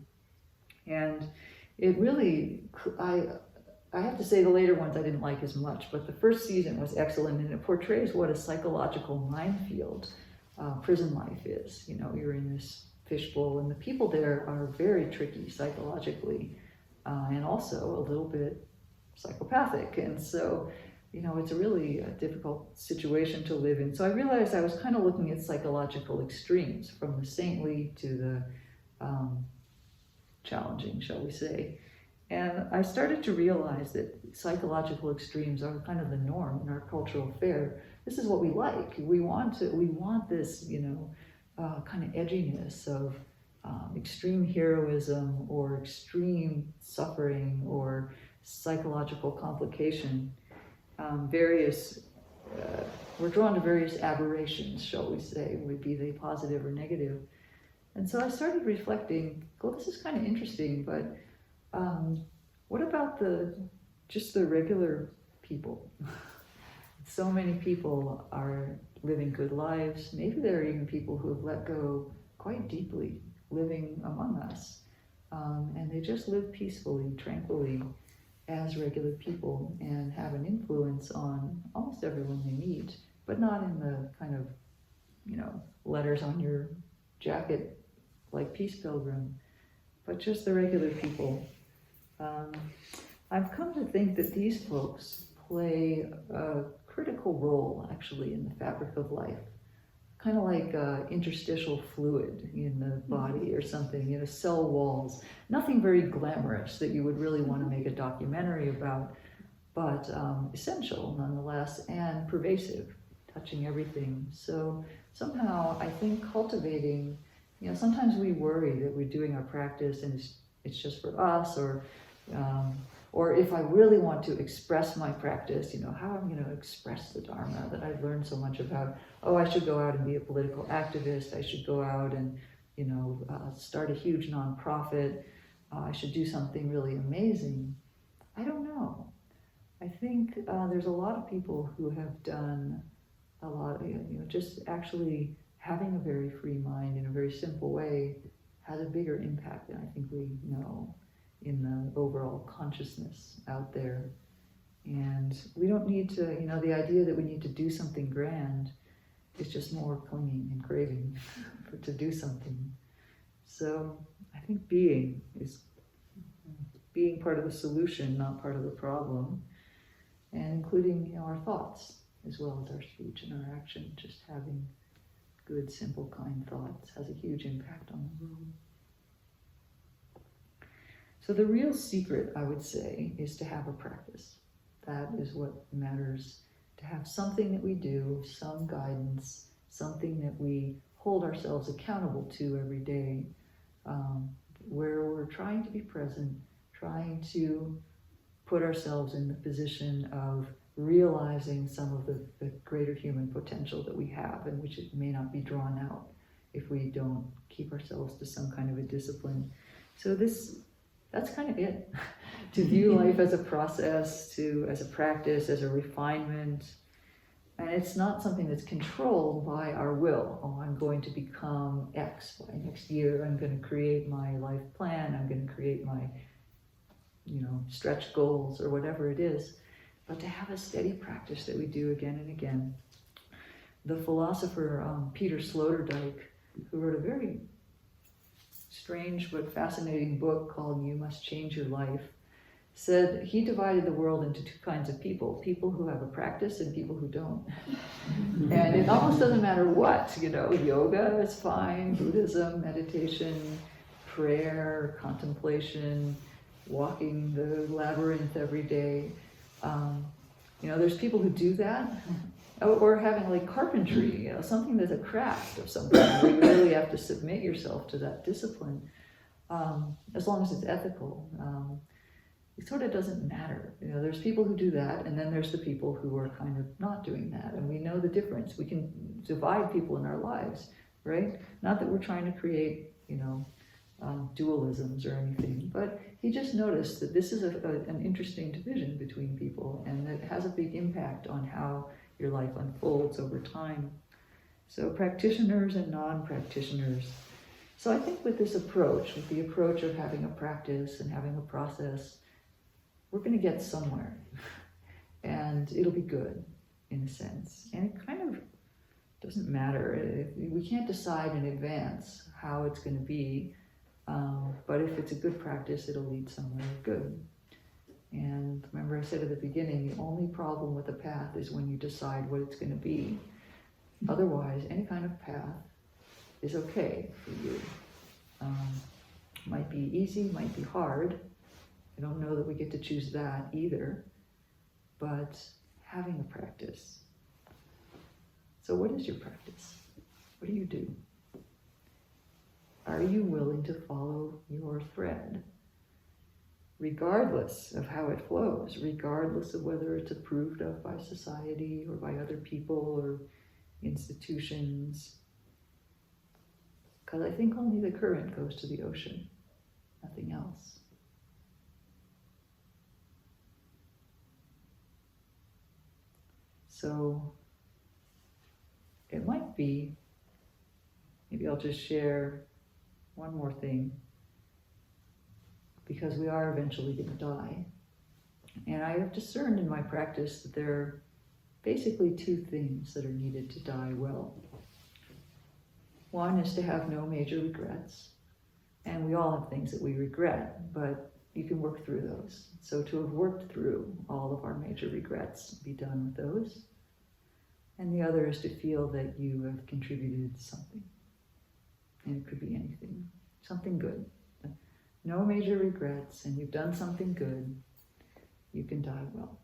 And it really, I have to say the later ones I didn't like as much, but the first season was excellent, and it portrays what a psychological minefield prison life is. You know, you're in this fishbowl, and the people there are very tricky psychologically, and also a little bit psychopathic. And so, you know, it's a really difficult situation to live in. So I realized I was kind of looking at psychological extremes, from the saintly to the challenging, shall we say. And I started to realize that psychological extremes are kind of the norm in our cultural fare. This is what we like. We want this, you know, kind of edginess of extreme heroism or extreme suffering or psychological complication. We're drawn to various aberrations, shall we say, be they positive or negative. And so I started reflecting, well, this is kind of interesting, but what about just the regular people? So many people are living good lives. Maybe there are even people who have let go quite deeply, living among us. And they just live peacefully, tranquilly, as regular people, and have an influence on almost everyone they meet, but not in the kind of, you know, letters on your jacket like Peace Pilgrim, but just the regular people. I've come to think that these folks play a critical role, actually, in the fabric of life, kind of like interstitial fluid in the body or something, you know, cell walls. Nothing very glamorous that you would really want to make a documentary about, but essential nonetheless, and pervasive, touching everything. So somehow I think cultivating, you know, sometimes we worry that we're doing our practice and it's just for us, or if I really want to express my practice, you know, how I'm going to express the Dharma that I've learned so much about. Oh, I should go out and be a political activist. I should go out and, you know, start a huge nonprofit. I should do something really amazing. I don't know. I think there's a lot of people who have done a lot, you know, just actually having a very free mind in a very simple way has a bigger impact than I think we know in the overall consciousness out there. And we don't need to, you know, the idea that we need to do something grand is just more clinging and craving to do something. So I think being part of the solution, not part of the problem, and including, you know, our thoughts as well as our speech and our action. Just having good, simple, kind thoughts has a huge impact on the world. So the real secret, I would say, is to have a practice. That is what matters, to have something that we do, some guidance, something that we hold ourselves accountable to every day, where we're trying to be present, trying to put ourselves in the position of realizing some of the greater human potential that we have, and which it may not be drawn out if we don't keep ourselves to some kind of a discipline. So that's kind of it. To view life as a process, as a practice, as a refinement, And it's not something that's controlled by our will. Oh, I'm going to become X by next year. I'm going to create my life plan. I'm going to create my, stretch goals or whatever it is. But to have a steady practice that we do again and again. The philosopher Peter Sloterdijk, who wrote a very strange but fascinating book called You Must Change Your Life, said he divided the world into two kinds of people who have a practice and people who don't. And it almost doesn't matter what, yoga is fine, Buddhism, meditation, prayer, contemplation, walking the labyrinth every day. There's people who do that, or having like carpentry, something that's a craft of some kind, where you really have to submit yourself to that discipline, as long as it's ethical. It sort of doesn't matter. There's people who do that, and then there's the people who are kind of not doing that, and we know the difference. We can divide people in our lives, right? Not that we're trying to create, dualisms or anything, but he just noticed that this is an interesting division between people, and it has a big impact on how your life unfolds over time. So practitioners and non-practitioners. So I think with this approach, with the approach of having a practice and having a process, we're going to get somewhere, and it'll be good in a sense. And it kind of doesn't matter. We can't decide in advance how it's going to be, but if it's a good practice, it'll lead somewhere good. And remember I said at the beginning, the only problem with a path is when you decide what it's going to be. Otherwise, any kind of path is okay for you. Might be easy, might be hard. I don't know that we get to choose that either, but having a practice. So what is your practice? What do you do? Are you willing to follow your thread? Regardless of how it flows, regardless of whether it's approved of by society or by other people or institutions. Because I think only the current goes to the ocean, nothing else. So it might be, maybe I'll just share one more thing, because we are eventually going to die. And I have discerned in my practice that there are basically two things that are needed to die well. One is to have no major regrets. And we all have things that we regret, but you can work through those. So to have worked through all of our major regrets, be done with those. And the other is to feel that you have contributed something. And it could be anything, something good. No major regrets, and you've done something good, you can die well.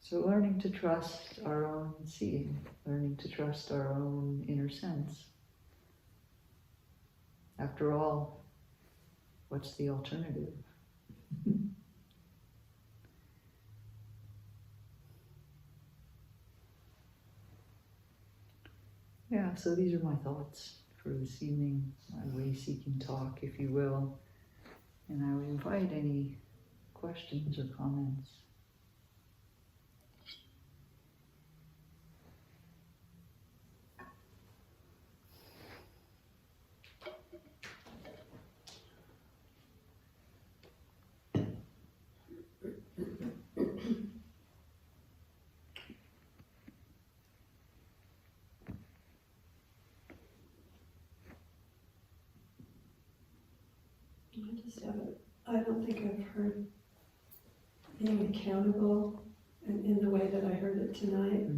So learning to trust our own seeing, learning to trust our own inner sense. After all, what's the alternative? Yeah, so these are my thoughts for this evening, my way-seeking talk, if you will. And I would invite any questions or comments. I don't think I've heard being accountable in the way that I heard it tonight.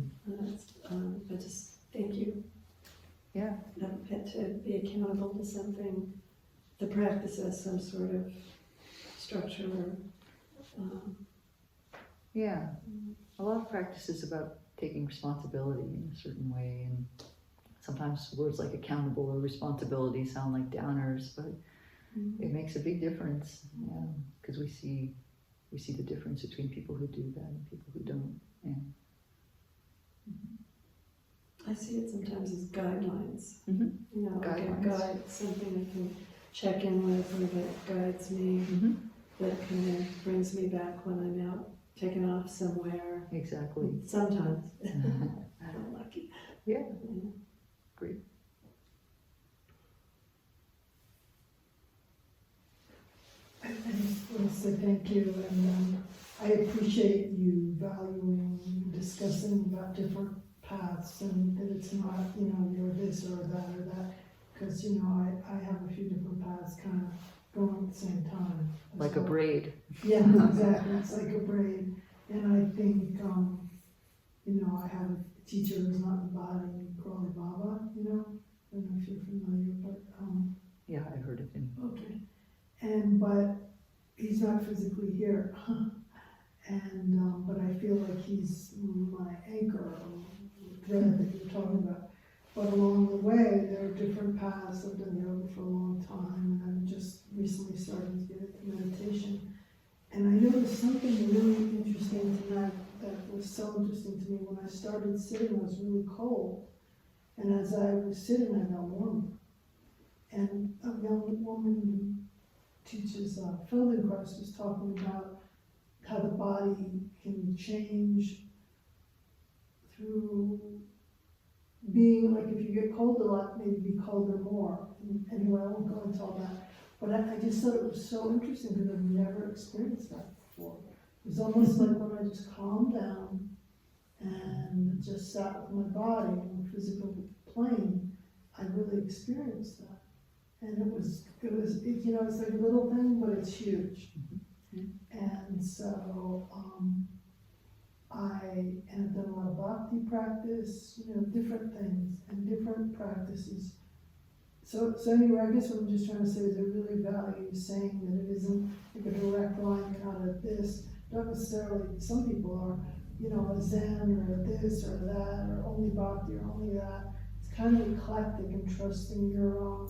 I just thank you. Yeah. To be accountable to something, the practice as some sort of structure or Yeah. A lot of practice is about taking responsibility in a certain way, and sometimes words like accountable or responsibility sound like downers, but it makes a big difference, because we see the difference between people who do that and people who don't. I see it sometimes as guidelines. Mm-hmm. Like a guide, something I can check in with, or that guides me, that kind of brings me back when I'm out taken off somewhere. Exactly. Sometimes. I'm lucky. Yeah, great. I just want to say thank you, and I appreciate you valuing discussing about different paths, and that it's not, you're this or that, because, I have a few different paths kind of going at the same time. Like a So- braid. Yeah, exactly, it's like a braid, and I think, I have a teacher who's not in the body, Crawley Baba, I don't know if you're familiar, but, Yeah, I heard of him. okay. But he's not physically here. But I feel like he's my anchor, or thread that you're talking about. But along the way, there are different paths. I've done yoga for a long time, and I'm just recently starting to get into meditation. And I noticed something really interesting tonight that was so interesting to me. When I started sitting, I was really cold. And as I was sitting, I got warmer. And a young woman who teaches Feldenkrais was talking about how the body can change through being, like, if you get cold a lot, maybe be colder more. And anyway, I won't go into all that. But I just thought it was so interesting because I've never experienced that before. It was almost like when I just calmed down and just sat with my body in the physical plane, I really experienced that. And it's like a little thing, but it's huge. And so, I have done a lot of bhakti practice, different things and different practices. So anyway, I guess what I'm just trying to say is I really value saying that it isn't like a direct line out of this. Not necessarily, some people are, a Zen or this or that, or only bhakti or only that. It's kind of eclectic and trusting your own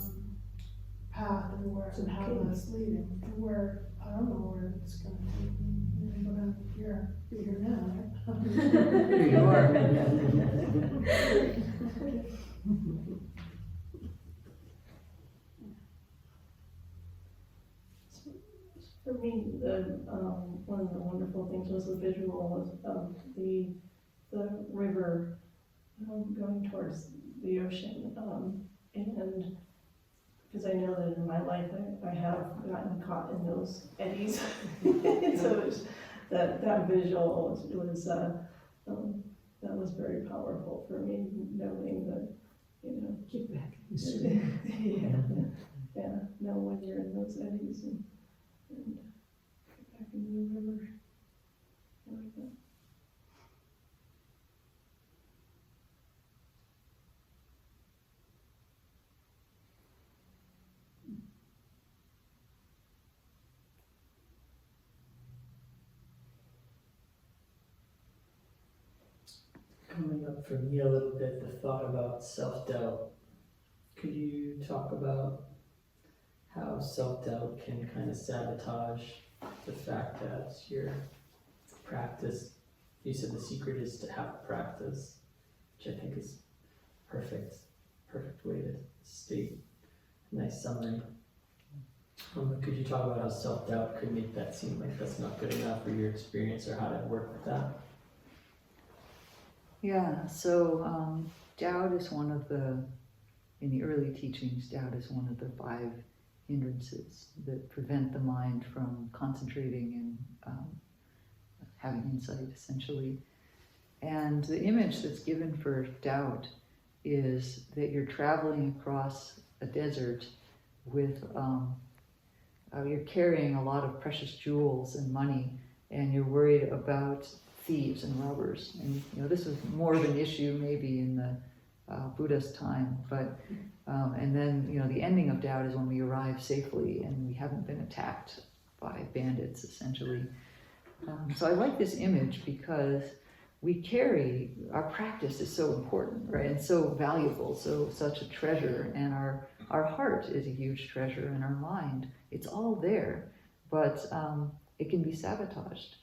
path and where and how that's leading, and where I don't know where it's going to take me, but I'm here, be here now, right? Here you are. For me, one of the wonderful things was the visual of the river going towards the ocean, and because I know that in my life I have gotten caught in those eddies. So that visual was that was very powerful for me, knowing that, Get back. yeah, know when you're in those eddies and get back into the river. I like that. Coming up for me a little bit, the thought about self-doubt. Could you talk about how self-doubt can kind of sabotage the fact that your practice, you said the secret is to have practice, which I think is perfect way to state a nice summary. Could you talk about how self-doubt could make that seem like that's not good enough for your experience, or how to work with that? Yeah, so doubt is one of in the early teachings, doubt is one of the 5 hindrances that prevent the mind from concentrating and having insight, essentially. And the image that's given for doubt is that you're traveling across a desert with, you're carrying a lot of precious jewels and money, and you're worried about thieves and robbers. And this was more of an issue maybe in the Buddhist time, but and then the ending of doubt is when we arrive safely and we haven't been attacked by bandits, essentially. So I like this image because we carry, our practice is so important, right, and so valuable, such a treasure, and our heart is a huge treasure, and our mind, it's all there, but it can be sabotaged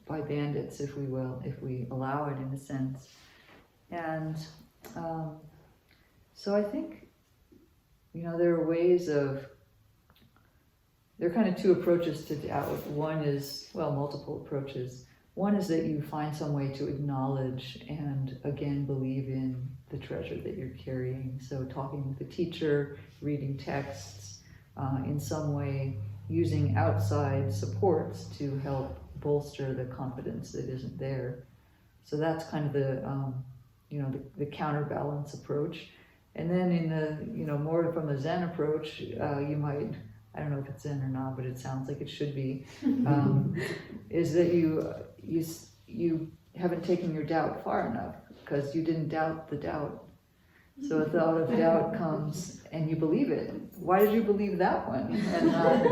by bandits, if we will, if we allow it, in a sense. And so I think, there are ways of there are kind of two approaches to doubt. One is, well, multiple approaches. One is that you find some way to acknowledge and again believe in the treasure that you're carrying. So talking with a teacher, reading texts, in some way using outside supports to help bolster the confidence that isn't there. So that's kind of the counterbalance approach. And then in the, more from the Zen approach, you might, I don't know if it's Zen or not, but it sounds like it should be, is that you haven't taken your doubt far enough because you didn't doubt the doubt. So a thought of doubt comes and you believe it. Why did you believe that one and not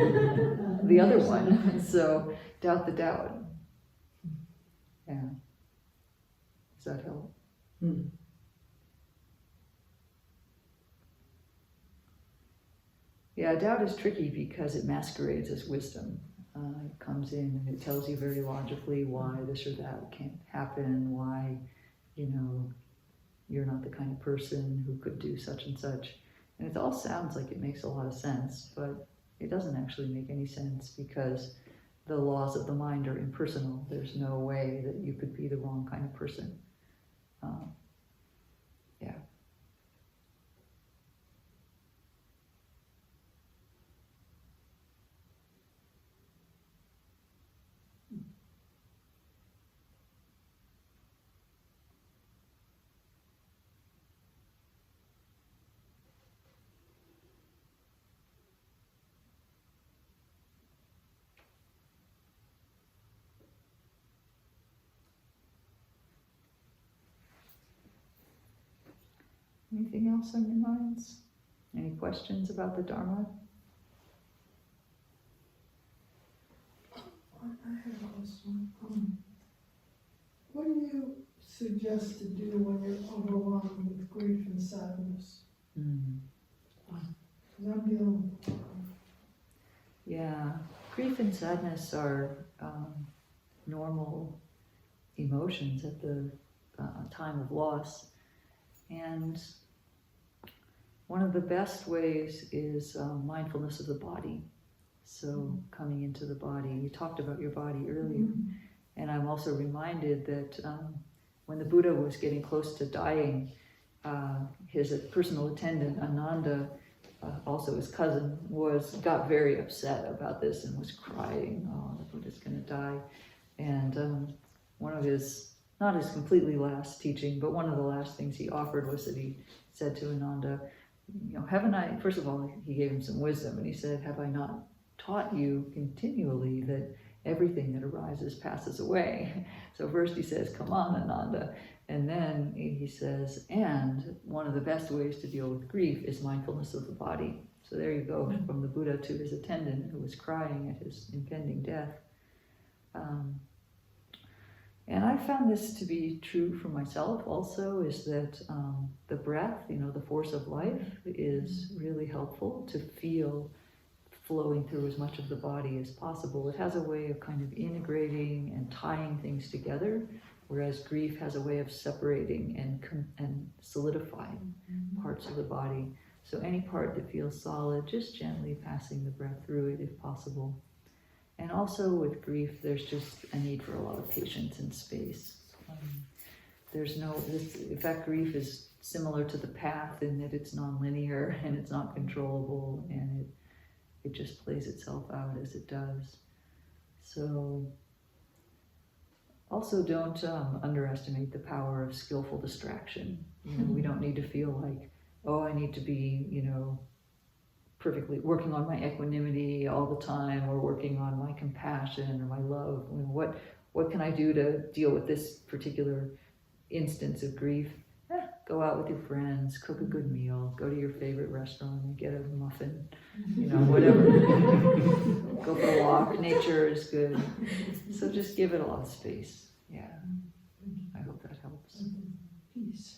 the other one? So doubt the doubt. Yeah. Does that help? Yeah, doubt is tricky because it masquerades as wisdom. It comes in and it tells you very logically why this or that can't happen, why, you're not the kind of person who could do such and such. And it all sounds like it makes a lot of sense, but it doesn't actually make any sense because the laws of the mind are impersonal. There's no way that you could be the wrong kind of person. Yeah. Anything else on your minds? Any questions about the Dharma? I have a question. What do you suggest to do when you're overwhelmed with grief and sadness? Because I'm dealing with Yeah, grief and sadness are normal emotions at the time of loss. And one of the best ways is mindfulness of the body. So coming into the body. You talked about your body earlier. And I'm also reminded that when the Buddha was getting close to dying, his personal attendant, Ananda, also his cousin, got very upset about this and was crying, oh, the Buddha's going to die. And one of his, not his completely last teaching, but one of the last things he offered was that he said to Ananda, haven't I, first of all, he gave him some wisdom, and he said, have I not taught you continually that everything that arises passes away? So first he says, come on, Ananda. And then he says, and one of the best ways to deal with grief is mindfulness of the body. So there you go, from the Buddha to his attendant who was crying at his impending death. And I found this to be true for myself also, is that the breath, the force of life is really helpful to feel flowing through as much of the body as possible. It has a way of kind of integrating and tying things together, whereas grief has a way of separating and solidifying parts of the body. So any part that feels solid, just gently passing the breath through it if possible. And also with grief, there's just a need for a lot of patience and space. In fact, grief is similar to the path in that it's nonlinear and it's not controllable, and it just plays itself out as it does. So also don't underestimate the power of skillful distraction. We don't need to feel like, oh, I need to be, perfectly working on my equanimity all the time, or working on my compassion or my love. What can I do to deal with this particular instance of grief? Go out with your friends, cook a good meal, go to your favorite restaurant and get a muffin, whatever. Go for a walk. Nature is good. So just give it a lot of space. Yeah. I hope that helps. peace.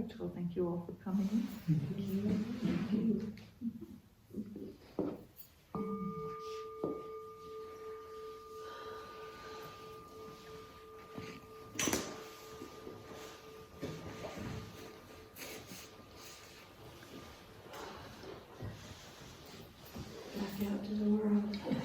Perfect. Well, thank you all for coming in. Back out to the world.